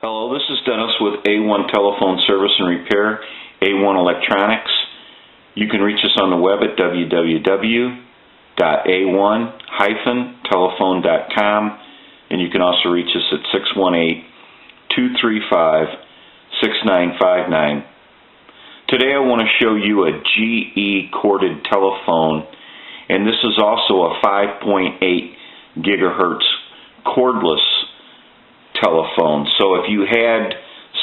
Hello, this is Dennis with A1 Telephone Service and Repair, A1 Electronics. You can reach us on the web at www.a1-telephone.com, and you can also reach us at 618-235-6959. Today I want to show you a GE corded telephone, and this is also a 5.8 gigahertz cordless telephone. So if you had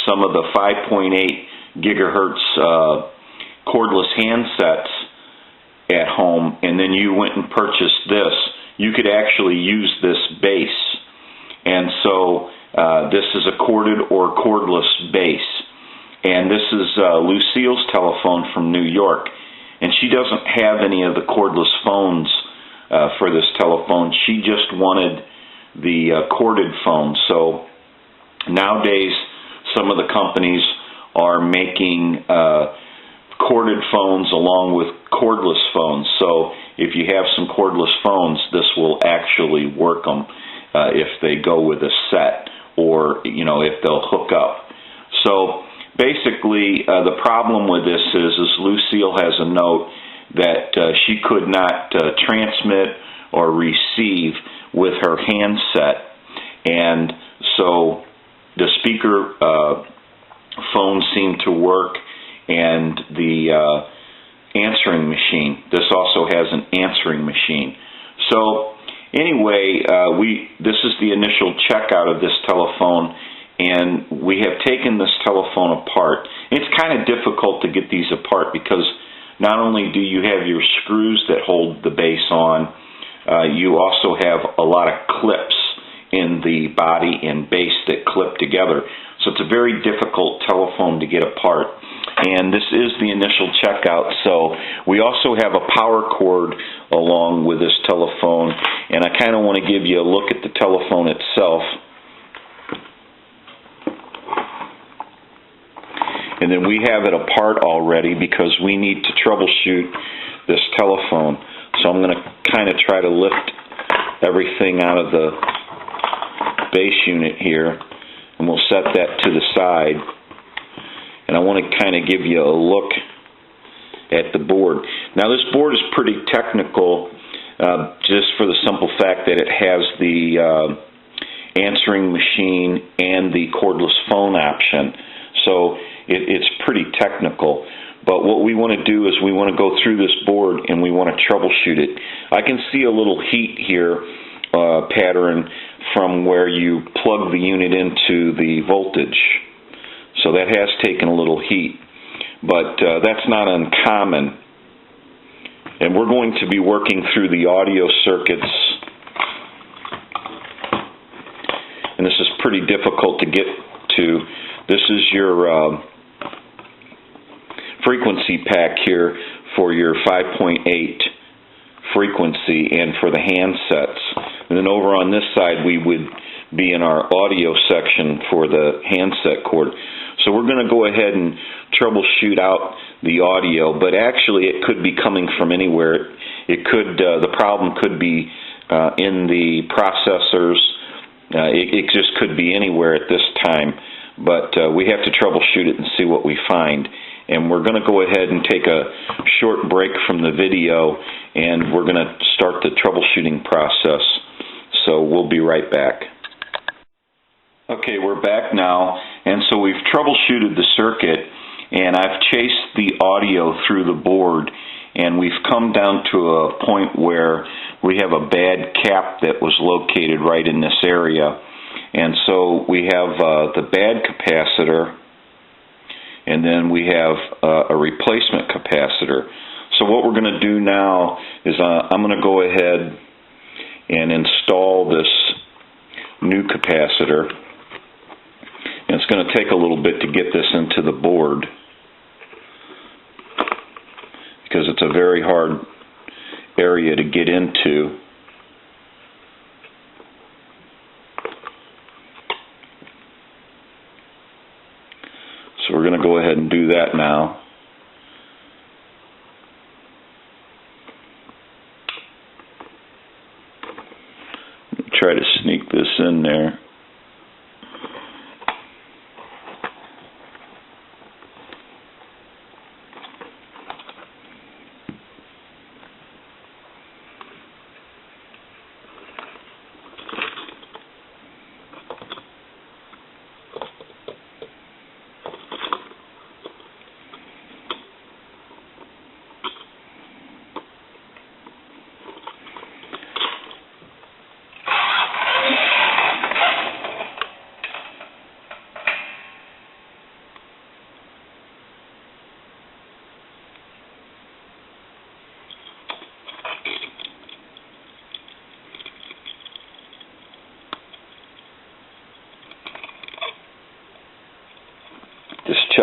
some of the 5.8 gigahertz cordless handsets at home and then you went and purchased this, you could actually use this base. And so this is a corded or cordless base. And this is Lucille's telephone from New York. And she doesn't have any of the cordless phones for this telephone. She just wanted the corded phone. So nowadays some of the companies are making corded phones along with cordless phones. So if you have some cordless phones, this will actually work them if they go with a set, or if they'll hook up. So basically the problem with this is Lucille has a note that she could not transmit or receive with her handset, and so the speaker phone seemed to work, and the answering machine. This also has an answering machine. So anyway, this is the initial checkout of this telephone, and we have taken this telephone apart. It's kind of difficult to get these apart because not only do you have your screws that hold the base on, you also have a lot of clips in the body and base that clip together. So it's a very difficult telephone to get apart. And this is the initial checkout. So we also have a power cord along with this telephone, and I kind of want to give you a look at the telephone itself. And then we have it apart already because we need to troubleshoot this telephone. So I'm going to kind of try to lift everything out of the base unit here, and we'll set that to the side. And I want to kind of give you a look at the board. Now this board is pretty technical, just for the simple fact that it has the answering machine and the cordless phone option. So it's pretty technical. But what we want to do is we want to go through this board and we want to troubleshoot it. I can see a little heat here pattern from where you plug the unit into the voltage. So that has taken a little heat, but that's not uncommon. And we're going to be working through the audio circuits, and this is pretty difficult to get to. This is your frequency pack here for your 5.8 frequency and for the handsets. And then over on this side we would be in our audio section for the handset cord. So we're going to go ahead and troubleshoot out the audio, but actually it could be coming from anywhere. It could the problem could be in the processors. It just could be anywhere at this time, but we have to troubleshoot it and see what we find. And we're going to go ahead and take a short break from the video, and we're going to start the troubleshooting process. So we'll be right back. Okay, we're back now, and so we've troubleshooted the circuit, and I've chased the audio through the board, and we've come down to a point where we have a bad cap that was located right in this area. And so we have the bad capacitor, and then we have a replacement capacitor. So what we're going to do now is I'm going to go ahead and install this new capacitor. And it's going to take a little bit to get this into the board because it's a very hard area to get into. So we're going to go ahead and do that now. Try to sneak this in there.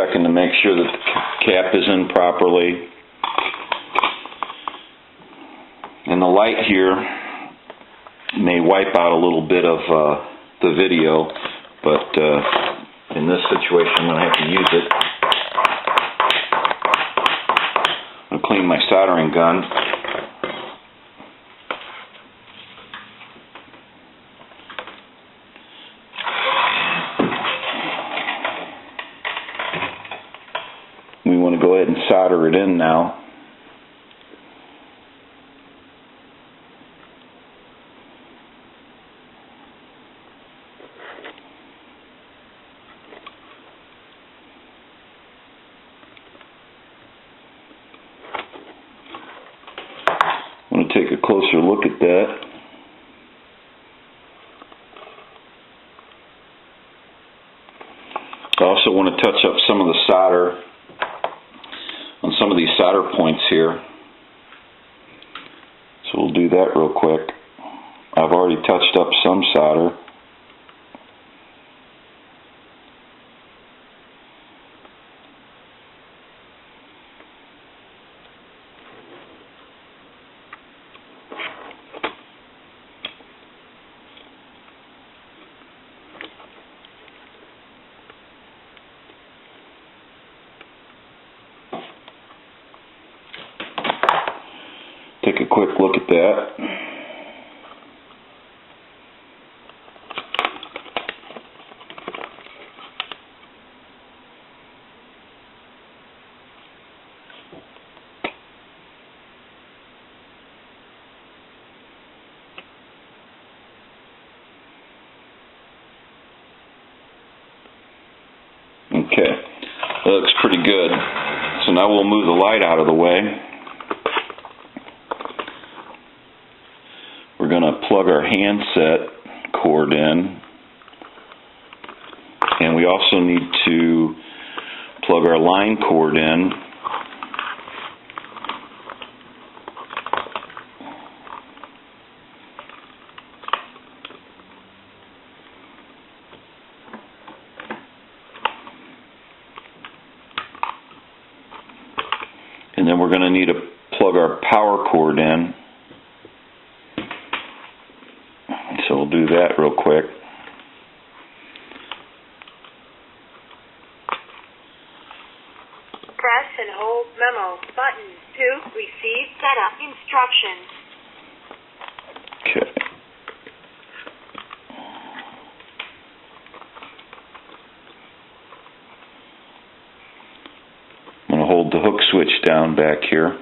checking to make sure that the cap is in properly. And the light here may wipe out a little bit of the video, but in this situation I'm going to have to use it. I'll clean my soldering gun. We want to go ahead and solder it in now. I'm going to take a closer look at that. I also want to touch up some of the solder on some of these solder points here. So we'll do that real quick. I've already touched up some solder. Take a quick look at that. Okay, that looks pretty good. So now we'll move the light out of the way. We're going to plug our handset cord in, and we also need to plug our line cord in. And then we're going to need to plug our power cord in. So we'll do that real quick. Press and hold memo button to receive setup instructions. Okay. I'm going to hold the hook switch down back here.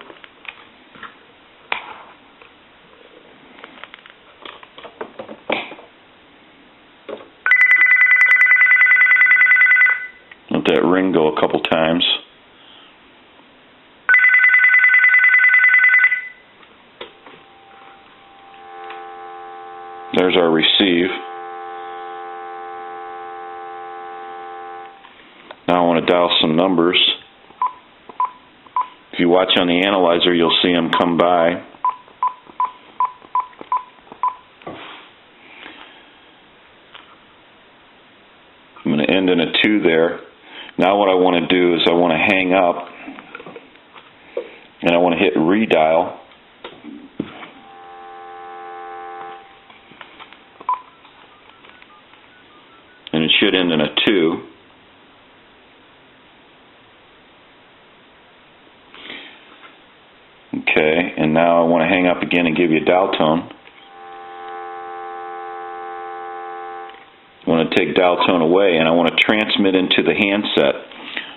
Let that ring go a couple times. There's our receive. Now I want to dial some numbers. If you watch on the analyzer, you'll see them come by. I'm going to end in a 2 there. Now what I want to do is I want to hang up, and I want to hit redial. And it should end in a 2. Okay, and now I want to hang up again and give you a dial tone. I want to take dial tone away, and I want to transmit into the handset.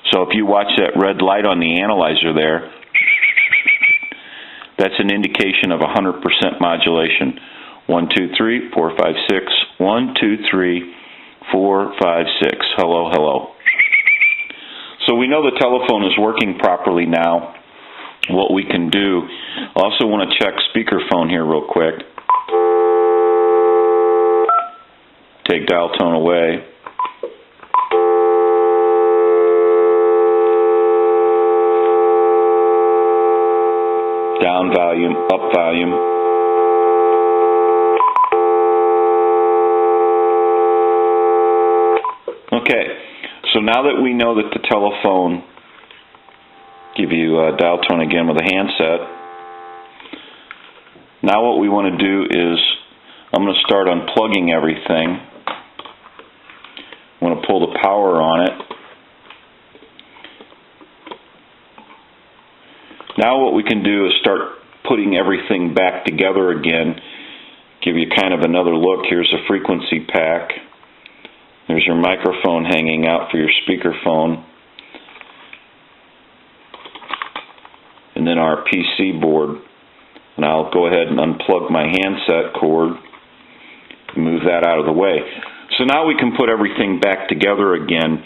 So if you watch that red light on the analyzer there, that's an indication of 100% modulation. 1, 2, 3, 4, 5, 6. 1, 2, 3, 4, 5, 6. Hello, hello. So we know the telephone is working properly now. What we can do, I also want to check speakerphone here real quick. Take dial tone away. Down volume, up volume. Okay, So now that we know that the telephone, give you a dial tone again with a handset. Now what we want to do is, I'm going to start unplugging everything. I'm going to pull the power on it. Now what we can do is start putting everything back together again. Give you kind of another look. Here's a frequency pack. There's your microphone hanging out for your speakerphone. And then our PC board. And I'll go ahead and unplug my handset cord and move that out of the way. So now we can put everything back together again.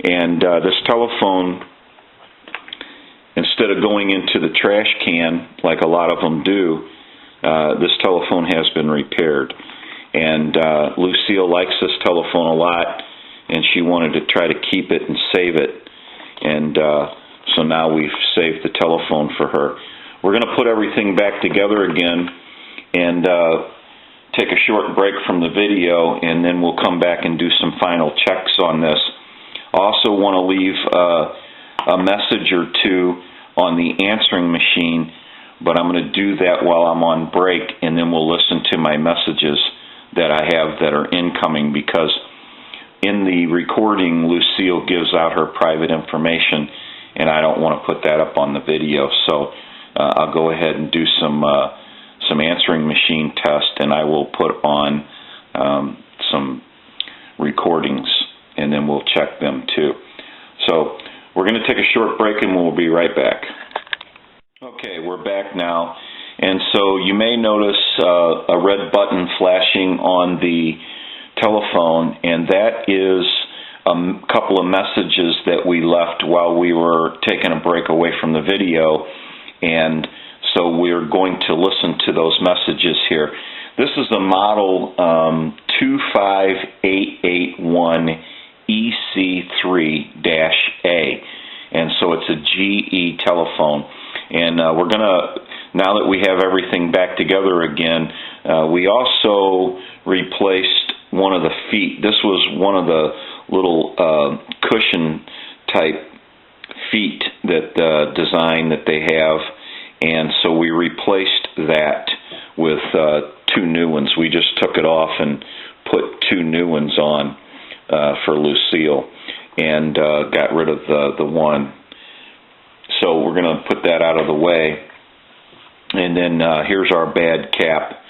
And this telephone, instead of going into the trash can like a lot of them do, this telephone has been repaired. And Lucille likes this telephone a lot, and she wanted to try to keep it and save it. And so now we've saved the telephone for her. We're going to put everything back together again and take a short break from the video, and then we'll come back and do some final checks on this. I also want to leave a message or two on the answering machine, but I'm going to do that while I'm on break, and then we'll listen to my messages that I have that are incoming, because in the recording Lucille gives out her private information, and I don't want to put that up on the video. So I'll go ahead and do some answering machine test, and I will put on some recordings, and then we'll check them too. So we're going to take a short break, and we'll be right back. Okay, we're back now. And so you may notice a red button flashing on the telephone, and that is a couple of messages that we left while we were taking a break away from the video. And so we're going to listen to those messages here. This is the model 25881 EC3-A, and so it's a GE telephone. And we're going to, now that we have everything back together again, we also replaced one of the feet. This was one of the little cushion type feet that design that they have, and so we replaced that with two new ones. We just took it off and put two new ones on for Lucille, and got rid of the one. So we're going to put that out of the way. And then here's our bad cap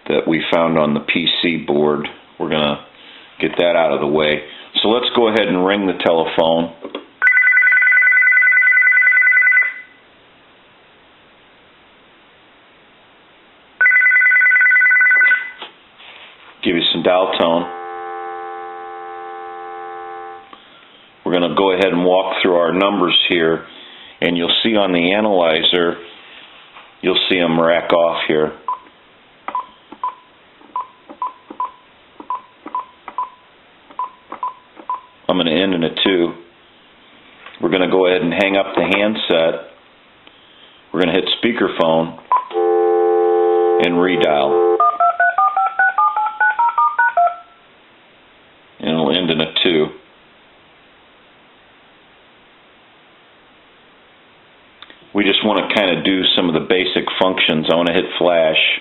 that we found on the PC board. We're going to get that out of the way. So let's go ahead and ring the telephone. Give you some dial tone. We're going to go ahead and walk through our numbers here, and you'll see on the analyzer, you'll see them rack off here. I'm going to end in a 2. We're going to go ahead and hang up the handset. We're going to hit speakerphone and redial. And it'll end in a 2. We just want to kind of do some of the basic functions. I want to hit flash.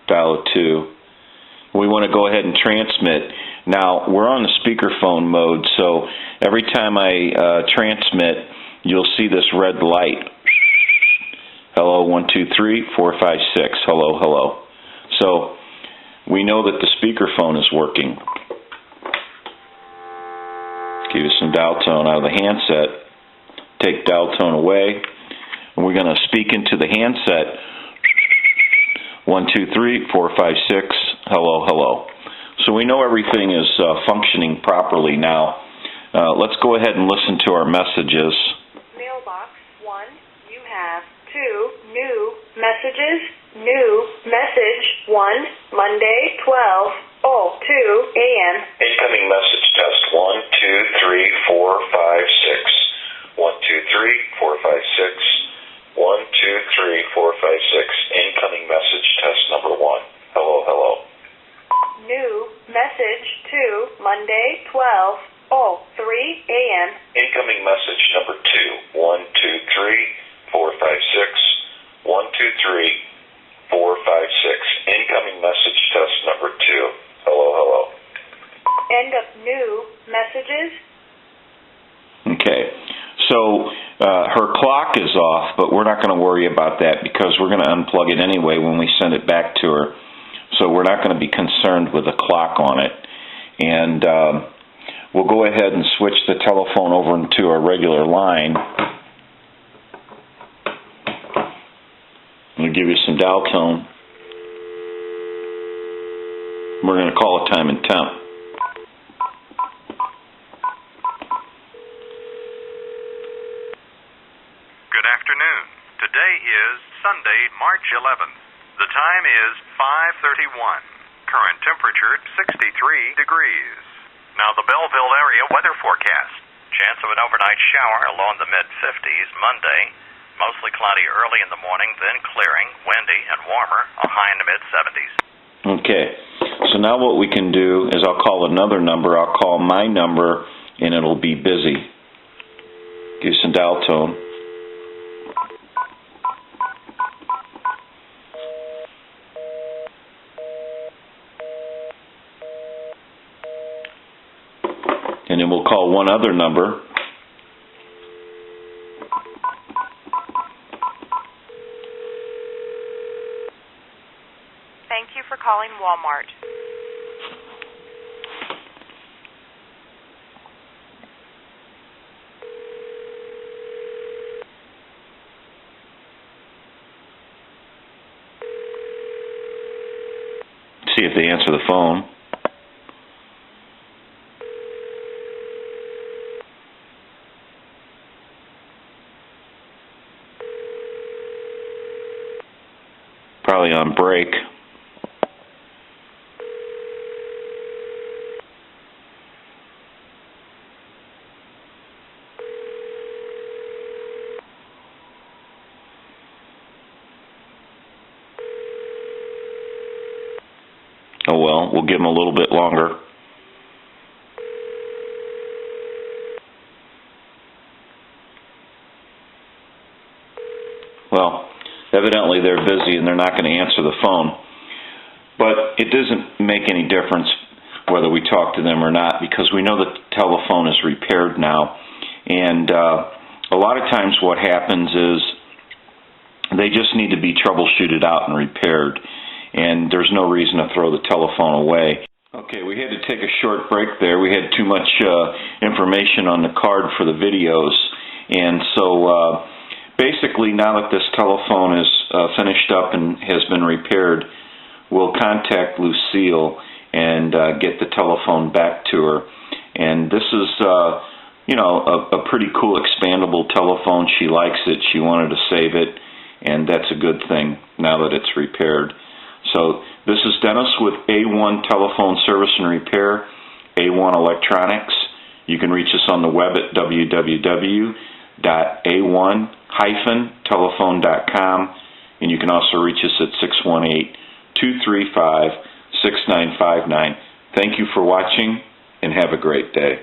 Dial a 2. We want to go ahead and transmit. Now, we're on the speakerphone mode, so every time I transmit, you'll see this red light. Hello, 1, 2, 3, 4, 5, 6. Hello, hello. So we know that the speakerphone is working. Give you some dial tone out of the handset. Take dial tone away, and we're going to speak into the handset. 1, 2, 3, 4, 5, 6. Hello, hello. So we know everything is functioning properly now. Let's go ahead and listen to our messages. Mailbox 1, you have 2 new messages. New message 1, Monday 12:02 a.m. Incoming message test 1, 2, 3, 4, 5, 6. 1, 2, 3, 4, 5, 6. 1, 2, 3, 4, 5, 6. Incoming message test number 1. Hello, hello. New message 2, Monday, 12:03 a.m. Incoming message number 2, 123-456, 123-456. Incoming message test number 2. Hello, hello. End of new messages. Okay, so her clock is off, but we're not going to worry about that because we're going to unplug it anyway when we send it back to her. So we're not going to be concerned with the clock on it. And we'll go ahead and switch the telephone over into a regular line. I'm going to give you some dial tone. We're going to call it time and temp. Good afternoon. Today is Sunday, March 11th. The time is 5:31. Current temperature 63 degrees. Now the Belleville area weather forecast. Chance of an overnight shower low in the mid-50s Monday. Mostly cloudy early in the morning, then clearing, windy and warmer, a high in the mid-70s. Okay, so now what we can do is I'll call another number. I'll call my number, and it'll be busy. Give you some dial tone. And then we'll call one other number. Thank you for calling Walmart. See if they answer the phone. Probably on break. Oh well, we'll give them a little bit longer. Well, evidently they're busy and they're not going to answer the phone. But it doesn't make any difference whether we talk to them or not because we know the telephone is repaired now. And a lot of times what happens is they just need to be troubleshooted out and repaired. And there's no reason to throw the telephone away. Okay, we had to take a short break there. We had too much information on the card for the videos. And so basically now that this telephone is finished up and has been repaired, we'll contact Lucille and get the telephone back to her. And this is, a pretty cool expandable telephone. She likes it. She wanted to save it. And that's a good thing now that it's repaired. So this is Dennis with A1 Telephone Service and Repair, A1 Electronics. You can reach us on the web at www.a1-telephone.com, and you can also reach us at 618-235-6959. Thank you for watching, and have a great day.